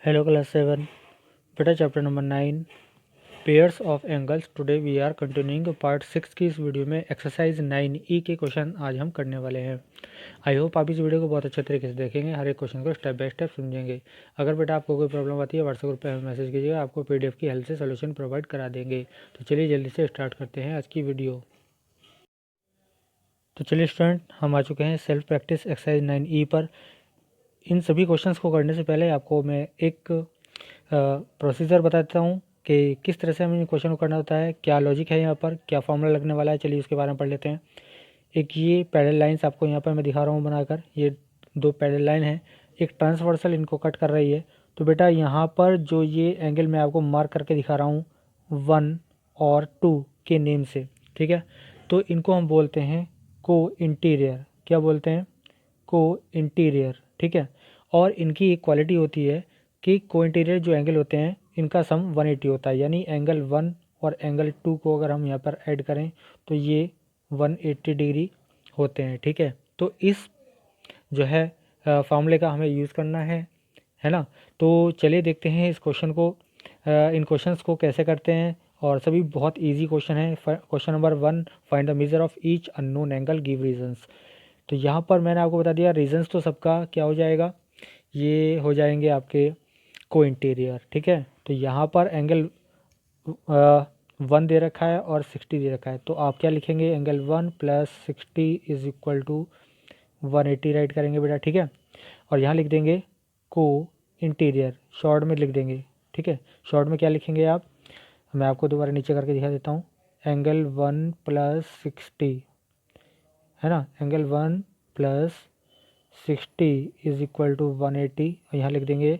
Hello class 7, बेटा chapter number 9 pairs of angles. Today we are continuing part 6 की इस video में exercise 9E के क्वेश्चन आज हम करने वाले हैं। आई होप आप इस वीडियो को बहुत अच्छे तरीके से देखेंगे, हर एक क्वेश्चन को स्टेप बाय स्टेप समझेंगे। अगर बेटा आपको कोई प्रॉब्लम आती है व्हाट्सएप ग्रुप पर हमें मैसेज कीजिएगा, आपको PDF की हेल्प से सोल्यूशन प्रोवाइड करा देंगे। तो चलिए जल्दी से स्टार्ट करते हैं आज की वीडियो। तो चलिए स्टूडेंट, हम आ चुके हैं सेल्फ प्रैक्टिस एक्सरसाइज 9E पर। इन सभी क्वेश्चंस को करने से पहले आपको मैं एक प्रोसीजर बताता हूँ कि किस तरह से हमें क्वेश्चन को करना होता है, क्या लॉजिक है यहाँ पर, क्या फॉर्मूला लगने वाला है। चलिए उसके बारे में पढ़ लेते हैं। एक ये पैरेलल लाइंस आपको यहाँ पर मैं दिखा रहा हूँ बनाकर, ये दो पैरेलल लाइन है, एक ट्रांसवर्सल इनको कट कर रही है। तो बेटा यहाँ पर जो ये एंगल मैं आपको मार्क करके दिखा रहा हूँ 1 और 2 के नेम से, ठीक है। तो इनको हम बोलते हैं को इंटीरियर। क्या बोलते हैं? को इंटीरियर, ठीक है। और इनकी एक क्वालिटी होती है कि को इंटीरियर जो एंगल होते हैं इनका सम 180 होता है, यानी एंगल 1 और एंगल 2 को अगर हम यहाँ पर ऐड करें तो ये 180 डिग्री होते हैं, ठीक है। तो इस जो है फार्मूले का हमें यूज़ करना है ना। तो चलिए देखते हैं इस क्वेश्चन को, इन क्वेश्चंस को कैसे करते हैं। और सभी बहुत इजी क्वेश्चन है। Question number 1, find the measure of each unknown angle, give reasons. तो यहाँ पर मैंने आपको बता दिया रीजंस तो सबका क्या हो जाएगा, ये हो जाएंगे आपके को इंटीरियर, ठीक है। तो यहाँ पर एंगल 1 दे रखा है और 60 दे रखा है, तो आप क्या लिखेंगे, angle 1 plus 60 is equal to 180 write करेंगे बेटा, ठीक है। और यहाँ लिख देंगे को इंटीरियर, शॉर्ट में लिख देंगे, ठीक है। शॉर्ट में क्या लिखेंगे आप, मैं आपको दोबारा नीचे करके दिखा देता हूँ। एंगल 1 प्लस 60 है ना, angle 1 plus 60 is equal to 180। और यहाँ लिख देंगे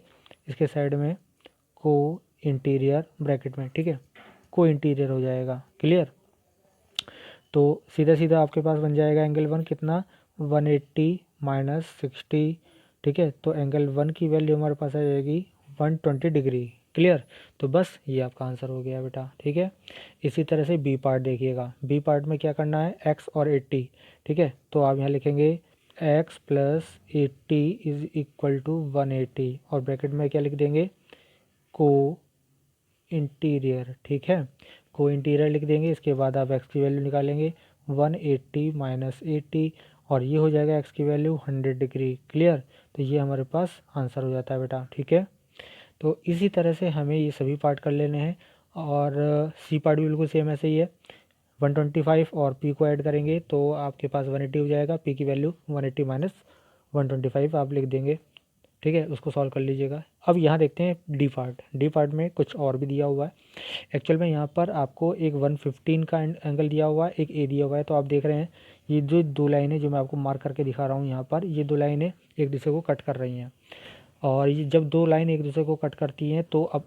इसके साइड में को इंटीरियर ब्रैकेट में, ठीक है। को इंटीरियर हो जाएगा, क्लियर। तो सीधा सीधा आपके पास बन जाएगा एंगल 1 कितना, 180 माइनस 60, ठीक है। तो एंगल 1 की वैल्यू हमारे पास आ जाएगी 120 डिग्री, क्लियर। तो बस ये आपका आंसर हो गया बेटा, ठीक है। इसी तरह से बी पार्ट देखिएगा। बी पार्ट में क्या करना है, x और 80, ठीक है। तो आप यहाँ लिखेंगे x plus 80 is equal to 180 और ब्रैकेट में क्या लिख देंगे, को इंटीरियर, ठीक है। को इंटीरियर लिख देंगे, इसके बाद आप x की वैल्यू निकालेंगे 180 माइनस 80 और ये हो जाएगा x की वैल्यू 100 डिग्री, क्लियर। तो ये हमारे पास आंसर हो जाता है बेटा, ठीक है। तो इसी तरह से हमें ये सभी पार्ट कर लेने हैं। और सी पार्ट भी बिल्कुल सेम ऐसे ही है, 125 और p को ऐड करेंगे तो आपके पास 180 हो जाएगा। p की वैल्यू 180 माइनस 125 आप लिख देंगे, ठीक है। उसको सॉल्व कर लीजिएगा। अब यहाँ देखते हैं डी पार्ट। डी पार्ट में कुछ और भी दिया हुआ है। एक्चुअल में यहाँ पर आपको एक 115 का एंगल दिया हुआ है, एक ए दिया हुआ है। तो आप देख रहे हैं ये जो दो लाइनें जो मैं आपको मार्क करके दिखा रहा हूँ यहाँ पर, ये दो लाइनें एक दूसरे को कट कर रही हैं। और ये जब दो लाइन एक दूसरे को कट करती हैं तो अब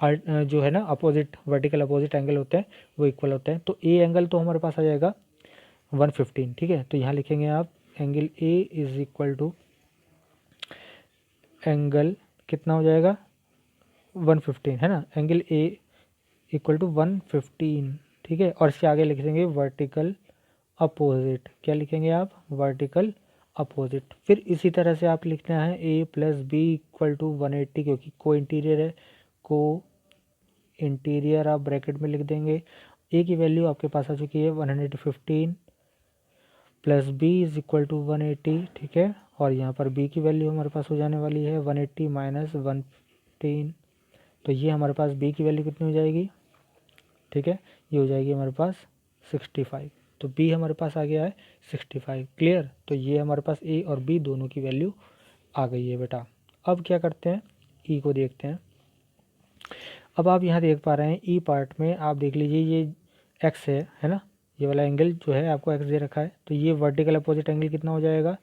जो है ना अपोजिट, वर्टिकल अपोजिट एंगल होते हैं वो इक्वल होते हैं। तो ए एंगल तो हमारे पास आ जाएगा 115, ठीक है। तो यहाँ लिखेंगे आप angle A is equal to angle कितना हो जाएगा 115, है ना। एंगल ए इक्वल टू 115, ठीक है। और इसके आगे लिख देंगे वर्टिकल अपोजिट। क्या लिखेंगे आप, वर्टिकल अपोजिट। फिर इसी तरह से आप लिखना है ए प्लस बी इक्वल टू 180, क्योंकि को इंटीरियर है। को इंटीरियर आप ब्रैकेट में लिख देंगे। ए की वैल्यू आपके पास आ चुकी है 115 plus B is equal to 180, ठीक है। और यहाँ पर बी की वैल्यू हमारे पास हो जाने वाली है 180 माइनस 115। तो ये हमारे पास बी की वैल्यू कितनी हो जाएगी, ठीक है, ये हो जाएगी हमारे पास 65। तो बी हमारे पास आ गया है 65, क्लियर। तो ये हमारे पास ए और बी दोनों की वैल्यू आ गई है बेटा। अब क्या करते हैं, ई को देखते हैं। अब आप यहाँ देख पा रहे हैं ई पार्ट में आप देख लीजिए ये एक्स है ना, ये वाला एंगल जो है आपको एक्स दे रखा है। तो ये वर्टिकल अपोजिट एंगल कितना हो जाएगा,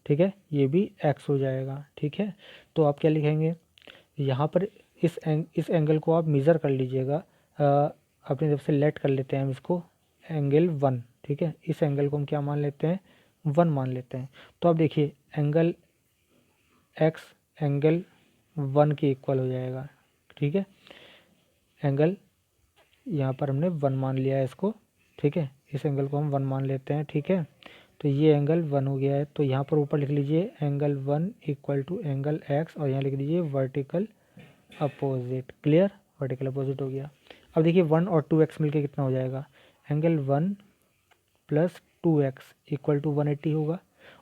ठीक है, ये भी एक्स हो जाएगा, ठीक है। तो आप क्या लिखेंगे यहाँ पर, इस एंगल को आप मेज़र कर लीजिएगा, अपनी तरफ से लेट कर लेते हैं हम इसको एंगल 1, ठीक है। इस एंगल को हम क्या मान लेते हैं, 1 मान लेते हैं। तो आप देखिए एंगल एक्स एंगल 1 के इक्वल हो जाएगा, ठीक है। एंगल यहाँ पर हमने 1 मान लिया है इसको, ठीक है। इस एंगल को हम 1 मान लेते हैं, ठीक है। तो ये एंगल 1 हो गया है। तो यहाँ पर ऊपर लिख लीजिए angle 1 equal to angle x और यहाँ लिख दीजिए vertical opposite. Clear, vertical opposite हो गया। अब देखिए 1 और 2x मिलके कितना हो जाएगा, angle 1 plus 2x equal to 180 होगा।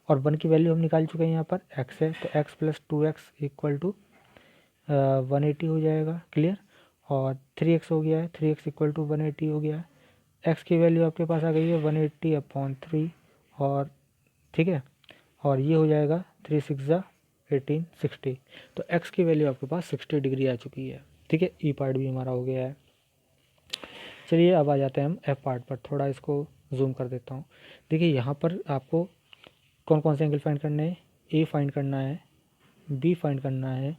और 1 की वैल्यू हम निकाल चुके हैं, यहाँ पर x है तो x plus 2x equal to 180 हो जाएगा। क्लियर, और 3x हो गया है, 3x इक्वल टू 180 हो गया है। x की वैल्यू आपके पास आ गई है 180/3 और ठीक है, और ये हो जाएगा 3 6 18 60। तो x की वैल्यू आपके पास 60 डिग्री आ चुकी है। ठीक है, ई पार्ट भी हमारा हो गया है। चलिए अब आ जाते हैं हम एफ पार्ट पर, थोड़ा इसको जूम कर देता हूँ। देखिए यहाँ पर आपको कौन कौन से एंगल फाइंड करने हैं, ए फाइंड करना है, बी फाइंड करना है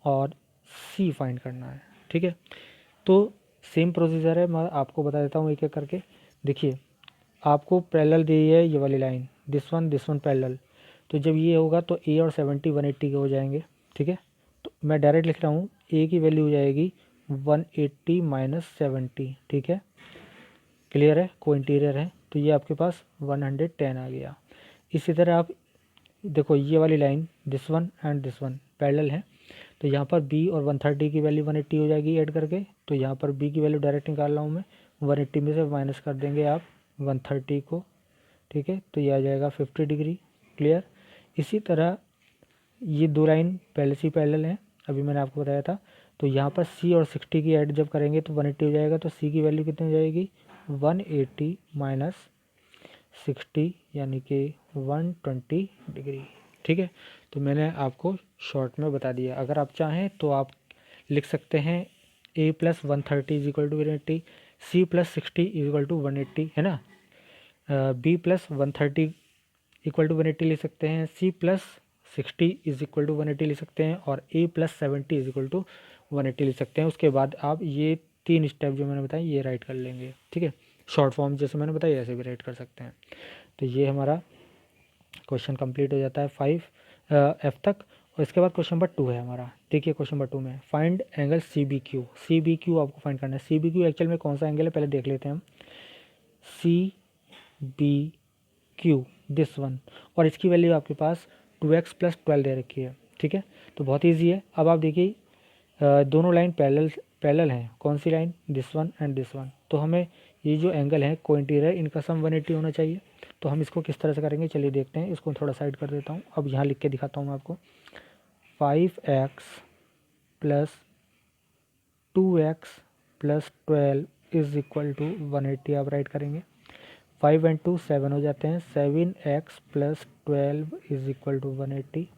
और सी फाइंड करना है। ठीक है, तो सेम प्रोसीजर है, मैं आपको बता देता हूँ एक एक करके। देखिए आपको पैरेलल दी है ये वाली लाइन, दिस वन पैरेलल। तो जब ये होगा तो ए और 70 180 के हो जाएंगे। ठीक है, तो मैं डायरेक्ट लिख रहा हूँ, ए की वैल्यू हो जाएगी 180 माइनस 70। ठीक है, क्लियर है, को इंटीरियर है तो ये आपके पास 110 आ गया। इसी तरह आप देखो ये वाली line this one and this one parallel है, तो यहाँ पर b और 130 की वैल्यू 180 हो जाएगी ऐड करके। तो यहाँ पर b की वैल्यू डायरेक्ट निकाल रहा हूँ मैं, 180 में से माइनस कर देंगे आप 130 को। ठीक है, तो ये आ जाएगा 50 डिग्री। क्लियर, इसी तरह ये दो लाइन पहले से पैरेलल हैं, अभी मैंने आपको बताया था। तो यहाँ पर c और 60 की ऐड जब करेंगे तो 180 हो जाएगा। तो c की वैल्यू कितनी हो जाएगी, 180 माइनस 60 यानी कि 120 डिग्री। ठीक है, तो मैंने आपको शॉर्ट में बता दिया। अगर आप चाहें तो आप लिख सकते हैं a plus 130 is equal to 180, c plus 60 is equal to 180, है ना। b प्लस 130 इक्वल टू 180 लिख सकते हैं, c plus 60 is equal to 180 लिख सकते हैं और a plus 70 is equal to 180 लिख सकते हैं। उसके बाद आप ये 3 स्टेप जो मैंने बताई ये राइट कर लेंगे। ठीक है, शॉर्ट फॉर्म जैसे मैंने बताया ऐसे भी राइट कर सकते हैं। तो ये हमारा क्वेश्चन कंप्लीट हो जाता है 5 एफ तक। और इसके बाद क्वेश्चन नंबर 2 है हमारा। देखिए क्वेश्चन नंबर 2 में find angle C B Q. C B Q आपको फाइंड करना है। सी बी क्यू एक्चुअल में कौन सा एंगल है पहले देख लेते हैं हम। C B Q this one, और इसकी वैल्यू आपके पास 2x प्लस 12 दे रखी है। ठीक है, तो बहुत ईजी है। अब आप देखिए दोनों लाइन पैरेलल हैं। कौन सी line, this one and this one. तो हमें ये जो एंगल है को इंटीरियर इनका सम 180 होना चाहिए। तो हम इसको किस तरह से करेंगे चलिए देखते हैं। इसको थोड़ा साइड कर देता हूँ, अब यहाँ लिख के दिखाता हूँ मैं आपको। 5x plus 2x plus 12 is equal to 180 आप राइट करेंगे। 5 एंड 2 7 हो जाते हैं, 7x plus 12 is equal to 180।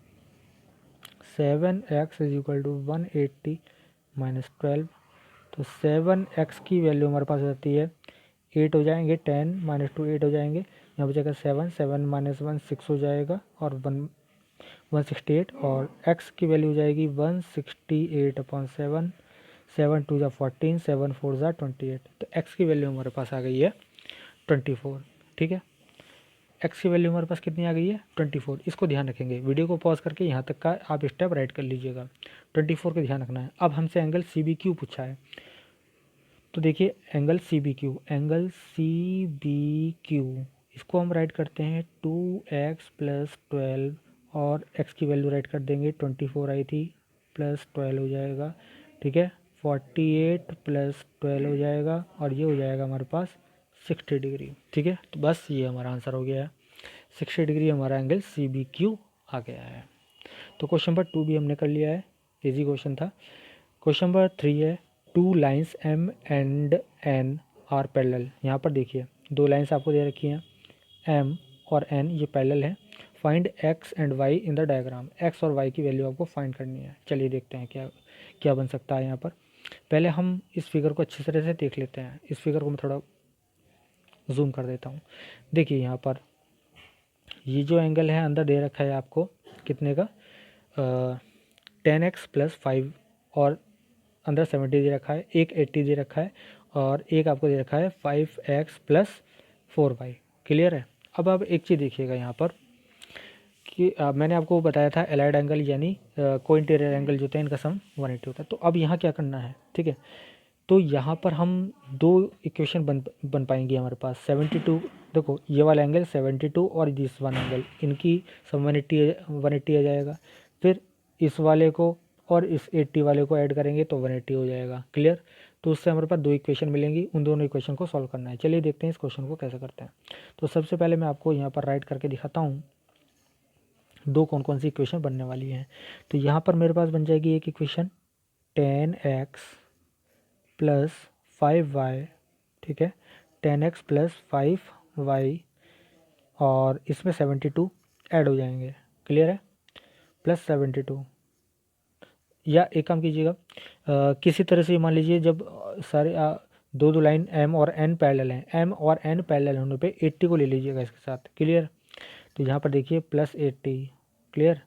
7x is equal to 180 minus 12। तो 7x की वैल्यू हमारे पास हो जाती है 8 हो जाएंगे, 10 माइनस 2 8 हो जाएंगे, यहाँ बचेगा 7, 7 माइनस 1 6 हो जाएगा और 168। और x की वैल्यू हो जाएगी 168/7, 7 2 14, 7 4 28। तो x की वैल्यू हमारे पास आ गई है 24। ठीक है, x की वैल्यू हमारे पास कितनी आ गई है 24। इसको ध्यान रखेंगे, वीडियो को पॉज करके यहाँ तक का आप स्टेप राइट कर लीजिएगा। 24 का ध्यान रखना है। अब हमसे एंगल सी बी क्यू पूछा है, तो देखिए angle C B Q, angle C B Q इसको हम राइट करते हैं 2x प्लस 12 और x की वैल्यू राइट कर देंगे 24 आई थी प्लस 12 हो जाएगा। ठीक है, 48 प्लस 12 हो जाएगा और ये हो जाएगा हमारे पास 60 डिग्री। ठीक है, तो बस ये हमारा आंसर हो गया है, 60 डिग्री हमारा एंगल सी बी क्यू आ गया है। तो क्वेश्चन नंबर 2 भी हमने कर लिया है, इजी क्वेश्चन था। क्वेश्चन नंबर 3 है, two lines M and N are parallel. यहाँ पर देखिए दो लाइन्स आपको दे रखी हैं, एम और एन ये पैरेलल है। Find x and y in the diagram. X और वाई की वैल्यू आपको फाइंड करनी है। चलिए देखते हैं क्या क्या बन सकता है यहाँ पर। पहले हम इस फिगर को अच्छी तरह से देख लेते हैं। इस फिगर को मैं थोड़ा जूम कर देता हूँ। देखिए यहाँ पर ये जो एंगल है अंदर दे रखा है आपको कितने का, 10x प्लस 5 और अंदर 70 दे रखा है, एक 80 दे रखा है और एक आपको दे रखा है 5x प्लस 4y। क्लियर है। अब आप एक चीज़ देखिएगा यहाँ पर कि मैंने आपको बताया था एलाइड एंगल यानी को इंटीरियर एंगल जो होता है इनका सम 180 होता है। तो अब यहाँ क्या करना है, ठीक है, तो यहाँ पर हम दो इक्वेशन बन पाएंगी हमारे पास। 72, देखो ये वाला एंगल 72 और दिस वन एंगल, इनकी सब 180 आ जाएगा। फिर इस वाले को और इस 80 वाले को ऐड करेंगे तो 180 हो जाएगा। क्लियर? तो उससे हमारे पास दो इक्वेशन मिलेंगी, उन दोनों इक्वेशन को सॉल्व करना है। चलिए देखते हैं इस क्वेश्चन को कैसे करते हैं। तो सबसे पहले मैं आपको यहाँ पर राइट करके दिखाता हूँ दो कौन कौन सी इक्वेशन बनने वाली हैं। तो यहाँ पर मेरे पास बन जाएगी एक इक्वेशन 10x प्लस 5y, ठीक है, 10x प्लस 5y, और इसमें 72 ऐड हो जाएंगे। क्लियर है? प्लस 72। या एक काम कीजिएगा, किसी तरह से मान लीजिए जब सारे दो दो लाइन m और n पैरेलल हैं, m और n पैरेलल होने पे 80 को ले लीजिएगा इसके साथ। क्लियर? तो यहाँ पर देखिए प्लस 80। क्लियर?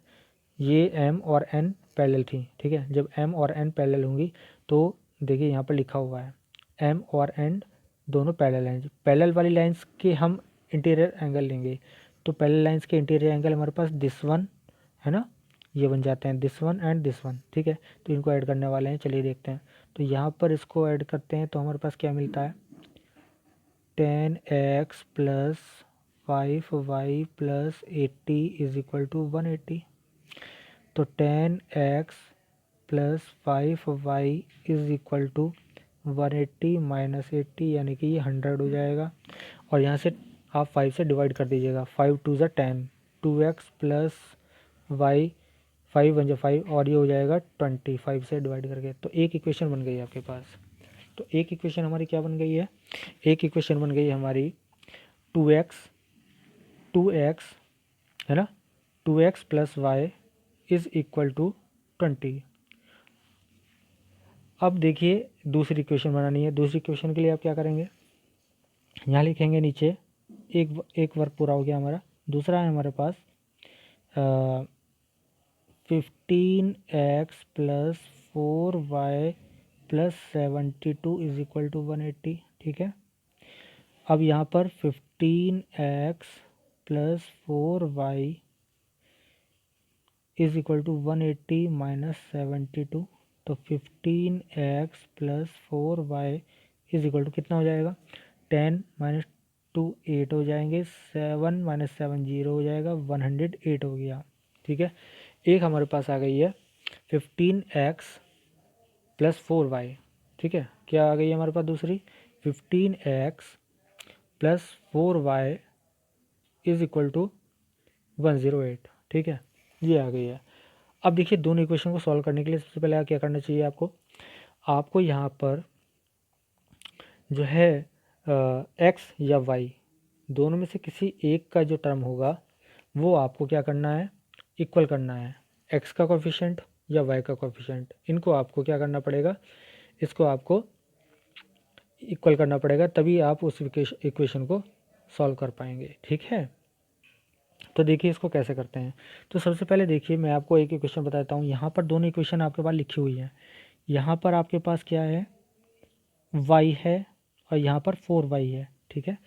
ये m और n पैरेलल थी, ठीक है। जब m और n पैरेलल होंगी तो देखिए यहाँ पर लिखा हुआ है m और n दोनों पैरेलल हैं। पैरेलल वाली लाइंस के हम इंटीरियर एंगल लेंगे, तो पैरेलल लाइंस के इंटीरियर एंगल हमारे पास दिस वन है ना, ये बन जाते हैं this one and this one, ठीक है। तो इनको ऐड करने वाले हैं, चलिए देखते हैं। तो यहाँ पर इसको ऐड करते हैं तो हमारे पास क्या मिलता है, 10x plus 5y plus 80 is equal to 180। तो 10x plus 5y is equal to 180 minus 80, यानी कि ये 100 हो जाएगा। और यहाँ से आप 5 से डिवाइड कर दीजिएगा, 5 टू ज़ा 10, 2x प्लस y, 5 बन जाए 5, और ये हो जाएगा 20 5 से डिवाइड करके। तो एक इक्वेशन बन गई है आपके पास। तो एक इक्वेशन हमारी क्या बन गई है, एक इक्वेशन बन गई है हमारी 2x है ना, 2x plus y is equal to 20। अब देखिए दूसरी इक्वेशन बनानी है। दूसरी इक्वेशन के लिए आप क्या करेंगे, यहाँ लिखेंगे नीचे, एक वर्क पूरा हो गया हमारा। दूसरा है हमारे पास 15x plus 4y plus 72 is equal to 180, ठीक है। अब यहाँ पर 15x plus 4y is equal to 180 minus 72। तो 15x plus 4y is equal to कितना हो जाएगा, 10 माइनस 2 8 हो जाएंगे, 7 माइनस 7 0 हो जाएगा, 108 हो गया, ठीक है। एक हमारे पास आ गई है 15x प्लस 4y, ठीक है। क्या आ गई है हमारे पास दूसरी, 15x plus 4y is equal to 108, ठीक है, ये आ गई है। अब देखिए दोनों इक्वेशन को सॉल्व करने के लिए सबसे पहले क्या करना चाहिए आपको, आपको यहाँ पर जो है x या y दोनों में से किसी एक का जो टर्म होगा वो आपको क्या करना है, इक्वल करना है। x का कोफिशिएंट या y का कोफिशिएंट, इनको आपको क्या करना पड़ेगा, इसको आपको इक्वल करना पड़ेगा, तभी आप उस इक्वेशन को सॉल्व कर पाएंगे, ठीक है। तो देखिए इसको कैसे करते हैं। तो सबसे पहले देखिए मैं आपको एक इक्वेशन बताता हूँ। यहाँ पर दोनों इक्वेशन आपके पास लिखी हुई है। यहाँ पर आपके पास क्या है, y है, और यहाँ पर 4y है, ठीक है।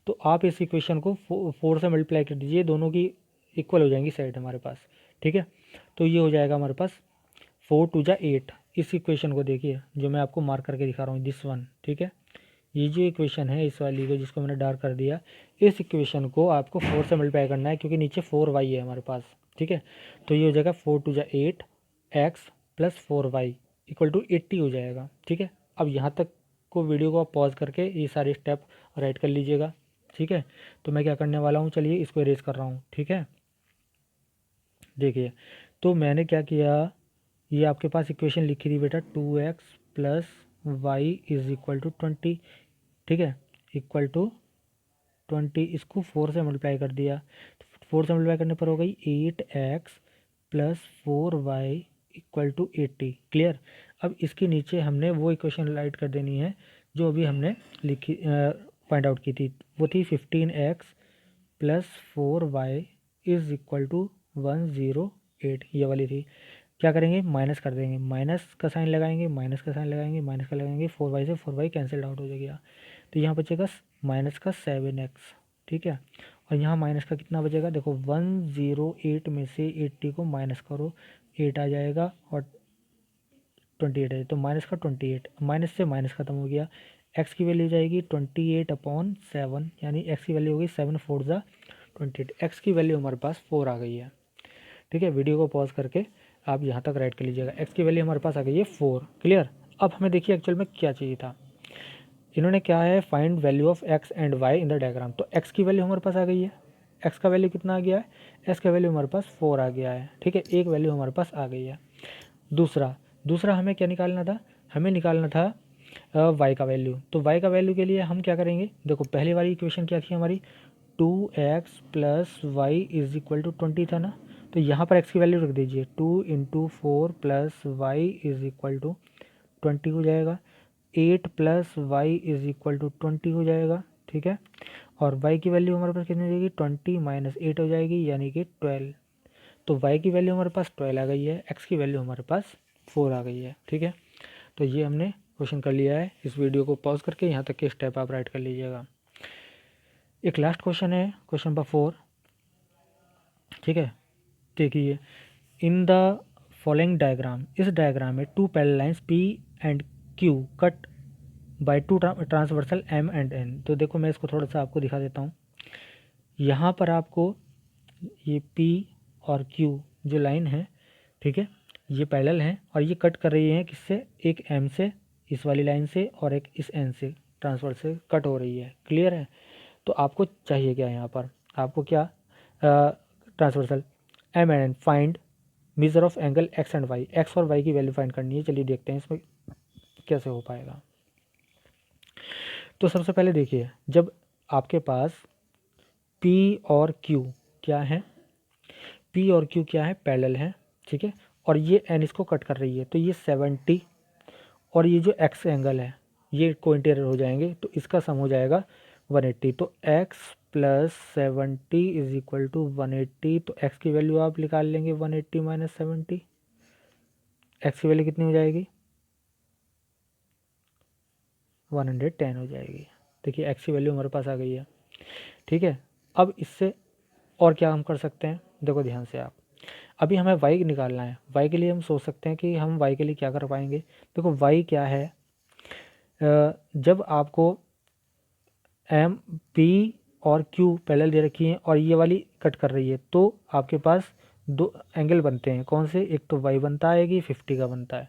तो आप इस इक्वेशन को 4 से मल्टीप्लाई कर दीजिए, दोनों की इक्वल हो जाएंगी साइड हमारे पास, ठीक है। तो ये हो जाएगा हमारे पास 4 टू जा 8। इस इक्वेशन को देखिए जो मैं आपको मार्क करके दिखा रहा हूँ, दिस वन, ठीक है। ये जो इक्वेशन है इस वाली को जिसको मैंने डार्क कर दिया, इस इक्वेशन को आपको 4 से मल्टीप्लाई करना है, क्योंकि नीचे 4y है हमारे पास, ठीक है। तो ये हो जाएगा 4 टू जा 8 x plus 4y equal to 80 हो जाएगा, ठीक है। अब यहाँ तक को वीडियो को आप पॉज करके ये सारे स्टेप राइट कर लीजिएगा, ठीक है। तो मैं क्या करने वाला हूँ, चलिए इसको इरेज कर रहा हूँ, ठीक है। देखिए तो मैंने क्या किया, ये आपके पास इक्वेशन लिखी थी बेटा 2x plus y is equal to 20, ठीक है, इक्वल टू 20। इसको 4 से मल्टीप्लाई कर दिया, 4 से मल्टीप्लाई करने पर हो गई 8x plus 4y equal to 80। Clear? अब इसके नीचे हमने वो इक्वेशन राइट कर देनी है जो अभी हमने लिखी फाइंड आउट की थी, वो थी 15x plus 4y is equal to 108, ये वाली थी। क्या करेंगे, माइनस कर देंगे, माइनस का साइन लगाएंगे, माइनस का साइन लगाएंगे, माइनस का लगाएंगे, 4y से 4y कैंसिल आउट हो जाएगा। तो यहाँ बचेगा माइनस का 7x, ठीक है। और यहाँ माइनस का कितना बचेगा, देखो 108 में से 80 को माइनस करो, 8 आ जाएगा, और 28 है तो माइनस का 28, माइनस से माइनस खत्म हो गया, x की वैल्यू जाएगी 28/7, यानी x की वैल्यू होगी 7 4 ज़ा 28, x की वैल्यू हमारे पास 4 आ गई है। ठीक है, वीडियो को पॉज करके आप यहाँ तक राइट कर लीजिएगा, x की वैल्यू हमारे पास आ गई है 4। क्लियर। अब हमें देखिए एक्चुअल में क्या चाहिए था, इन्होंने क्या है, find value of x and y in the diagram. तो x की वैल्यू हमारे पास आ गई है, x का वैल्यू कितना आ गया है, x का वैल्यू हमारे पास 4 आ गया है। ठीक है, एक वैल्यू हमारे पास आ गई है। दूसरा हमें क्या निकालना था, हमें निकालना था y का वैल्यू। तो y का वैल्यू के लिए हम क्या करेंगे, देखो पहली वाली इक्वेशन क्या थी हमारी, 2x plus y is equal to 20 था ना, तो यहाँ पर x की वैल्यू रख दीजिए, 2 into 4 plus y is equal to 20 हो जाएगा, 8 plus y is equal to 20 हो जाएगा। ठीक है, और y की वैल्यू हमारे पास कितनी हो जाएगी, 20 माइनस 8 हो जाएगी, यानी कि 12। तो y की वैल्यू हमारे पास 12 आ गई है, x की वैल्यू हमारे पास 4 आ गई है। ठीक है, तो ये हमने क्वेश्चन कर लिया है। इस वीडियो को पॉज करके यहाँ तक के स्टेप आप राइट कर लीजिएगा। एक लास्ट क्वेश्चन है, क्वेश्चन नंबर 4। ठीक है, देखिए, इन द फॉलोइंग डायग्राम, इस डायग्राम में 2 parallel lines P and Q cut by 2 transversal M and N। तो देखो मैं इसको थोड़ा सा आपको दिखा देता हूँ। यहाँ पर आपको ये P और Q जो लाइन है, ठीक है, ये पैरेलल हैं और ये कट कर रही हैं किससे, एक M से, इस वाली लाइन से, और एक इस N से, ट्रांसवर्स से कट हो रही है। क्लियर है। तो आपको चाहिए क्या यहाँ पर, आपको क्या, transversal M and N, find measure of angle x and y, x और y की वैल्यू फाइंड करनी है। चलिए देखते हैं इसमें कैसे हो पाएगा। तो सबसे पहले देखिए, जब आपके पास P और Q क्या है, P और Q क्या है, पैरेलल है। ठीक है, और ये N इसको कट कर रही है, तो ये 70 और ये जो x एंगल है ये कोइंटेरियर हो जाएंगे, तो इसका सम हो जाएगा 180। तो x plus 70 is equal to 180। तो x की वैल्यू आप निकाल लेंगे 180 माइनस 70, x की वैल्यू कितनी हो जाएगी, 110 हो जाएगी। देखिए x की वैल्यू हमारे पास आ गई है। ठीक है, अब इससे और क्या हम कर सकते हैं, देखो ध्यान से आप, अभी हमें y निकालना है। y के लिए हम सोच सकते हैं कि हम y के लिए क्या कर पाएंगे। देखो y क्या है, जब आपको एम पी और क्यू पैरेलल दे रखी हैं और ये वाली कट कर रही है, तो आपके पास दो एंगल बनते हैं। कौन से, एक तो y बनता है, ये 50 का बनता है।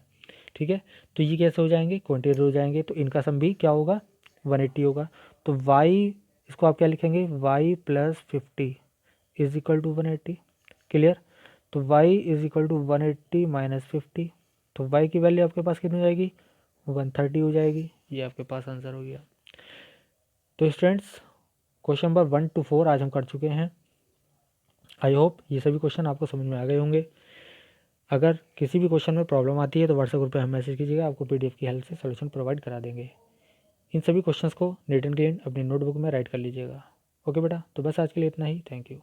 ठीक है, तो ये कैसे हो जाएंगे, क्वांटिटी हो जाएंगे, तो इनका सम भी क्या होगा, 180 होगा। तो y, इसको आप क्या लिखेंगे, y plus 50 is equal to 180। Clear. तो y is equal to 180 minus 50, तो y की वैल्यू आपके पास कितनी हो जाएगी, 130 हो जाएगी। ये आपके पास आंसर हो गया। तो स्टूडेंट्स, क्वेश्चन नंबर 1 to 4 आज हम कर चुके हैं। आई होप ये सभी क्वेश्चन आपको समझ में आ गए होंगे। अगर किसी भी क्वेश्चन में प्रॉब्लम आती है तो व्हाट्सएप ग्रुप पे हमें मैसेज कीजिएगा, आपको पीडीएफ की हेल्प से सॉल्यूशन प्रोवाइड करा देंगे। इन सभी क्वेश्चंस को नीट एंड क्लीन अपनी नोटबुक में राइट कर लीजिएगा। ओके बेटा, तो बस आज के लिए इतना ही। Thank you.